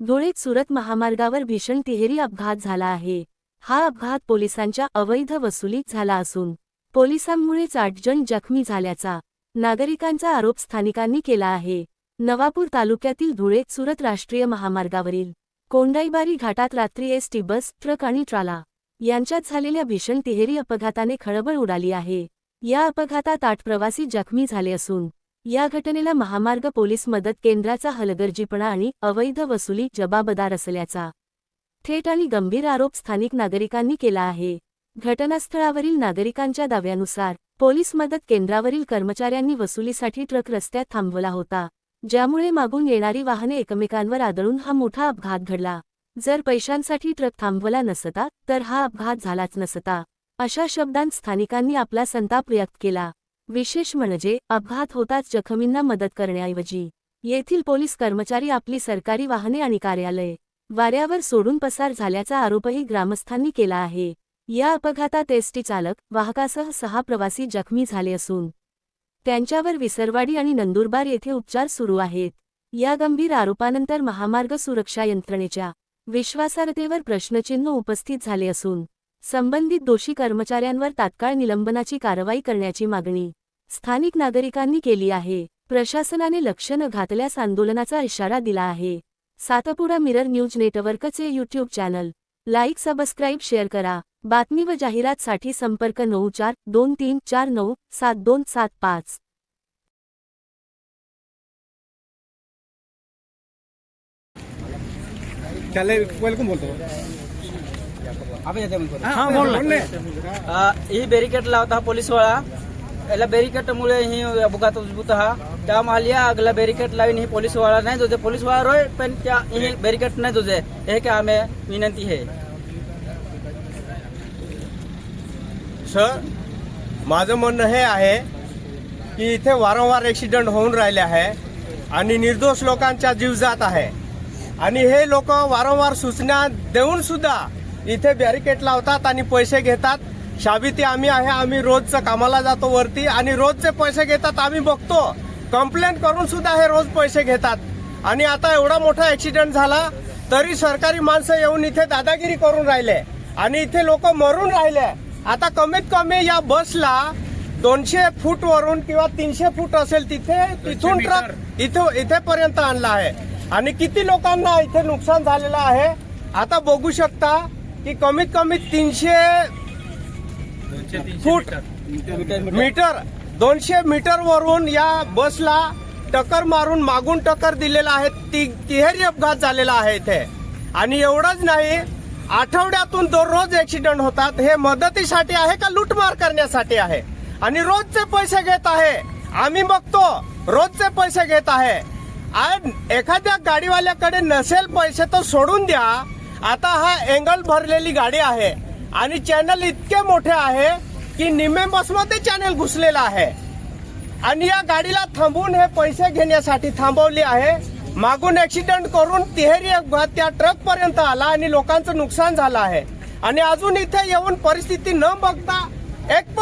धुळे सुरत महामार्गावर भीषण तिहेरी अपघात झाला आहे। हा अपघात पोलिसांच्या अवैध वसुलीत झाला असून पोलिसांमुळेच 8 जण जखमी झाल्याचा नागरिकांचा आरोप स्थानिकांनी केला आहे। नवापूर तालुक्यातील धुळे सुरत राष्ट्रीय महामार्गावरील कोंडाईबारी घाटात रात्री एसटी बस, ट्रक आणि ट्राला यांच्यात झालेल्या भीषण तिहेरी अपघाताने खळबळ उडाली आहे। या अपघातात 8 प्रवासी जखमी झाले असून या घटनेला महामार्ग पोलीस मदत केंद्राचा हलगर्जीपणा आणि अवैध वसुली जबाबदार असल्याचा थेट आणि गंभीर आरोप स्थानिक नागरिकांनी केला आहे। घटनास्थळावरील नागरिकांच्या दाव्यानुसार पोलीस मदत केंद्रावरील कर्मचाऱ्यांनी वसुलीसाठी ट्रक रस्त्यात थांबवला होता, ज्यामुळे मागून येणारी वाहने एकमेकांवर आदळून हा मोठा अपघात घडला। जर पैशांसाठी ट्रक थांबवला नसता तर हा अपघात झालाच नसता, अशा शब्दांत स्थानिकांनी आपला संताप व्यक्त केला। विशेष म्हणजे अपघात होताच जखमींना मदत करण्याऐवजी येथील पोलीस कर्मचारी आपली सरकारी वाहने आणि कार्यालय वाऱ्यावर सोडून पसार झाल्याचा आरोपही ग्रामस्थांनी केला आहे। या अपघातात एसटी चालक, वाहकासह 6 प्रवासी जखमी झाले असून त्यांच्यावर विसरवाडी आणि नंदुरबार येथे उपचार सुरू आहेत। या गंभीर आरोपानंतर महामार्ग सुरक्षा यंत्रणेच्या विश्वासार्हतेवर प्रश्नचिन्ह उपस्थित झाले असून संबंधित दोषी कर्मचाऱ्यांवर तात्काळ निलंबनाची कारवाई करण्याची मागणी स्थानिक नागरिकांनी केली आहे। प्रशासनाने लक्ष न घातल्यास आंदोलनाचा इशारा दिला आहे। सातपुडा मिरर न्यूज नेटवर्कचे YouTube channel like, subscribe, share करा। बातमी व जाहिरातसाठी संपर्क 9423497275। ही बैरिकेड लावता पोलीस वाला याला बैरिकेडमुळे ही अपघात उद्भूत हा त्या मालिया अगला बैरिकेड लावून ही पोलीस वाला नाही दोजे पोलीस वाला रोय पण त्या ही बैरिकेड नाही दोजे हे की आम्ही विनंती आहे। सर, माझं म्हणणं हे आहे की इथे वारंवार ॲक्सिडेंट होऊन राहिले आहे आणि निर्दोष लोकांचा जीव जात आहे आणि हे लोक वारंवार सूचना देऊन सुद्धा इथे बॅरिकेड लावतात आणि पैसे घेतात। शाबिती आम्ही आहे, आम्ही रोजचं कामाला जातो वरती आणि रोजचे पैसे घेतात, आम्ही बघतो। कंप्लेंट करून सुद्धा हे रोज पैसे घेतात आणि आता एवढा मोठा ॲक्सिडेंट झाला तरी सरकारी माणसं येऊन इथे दादागिरी करून राहिले आणि इथे लोक मरून राहिले। आता कमीत कमी या बसला 200 फूट वरून किंवा 300 फूट असेल तिथून ट्रक इथे पर्यंत आणला आहे आणि किती लोकांना इथे नुकसान झालेलं आहे आता बघू शकता की कमीत कमी 300 फूट मीटर 200 मीटर वरून या बसला टक्कर मारून मागून टक्कर दिलेला आहे। तिहेरी अपघात झालेला आहे इथे आणि एवढंच नाही, आठवड्यातून दररोज ॲक्सिडेंट होतात। हे मदतीसाठी आहे का लूटमार करण्यासाठी आहे आणि रोजचे पैसे घेत आहे, आम्ही बघतो रोजचे पैसे घेत आहे। एखाद्या गाडीवाल्याकडे नसेल पैसे तर सोडून द्या। आता हा एंगल भरलेली गाडी आहे आणि चॅनल इतके मोठे आहे की निम्मे बसमध्ये चॅनल घुसलेला आहे आणि या गाडीला थांबवून हे पैसे घेण्यासाठी थांबवली आहे। मागून ॲक्सिडेंट करून तिहेरी अपघात त्या ट्रक पर्यंत आला आणि लोकांचं नुकसान झालं आहे आणि अजून इथे येऊन परिस्थिती न बघता एक पण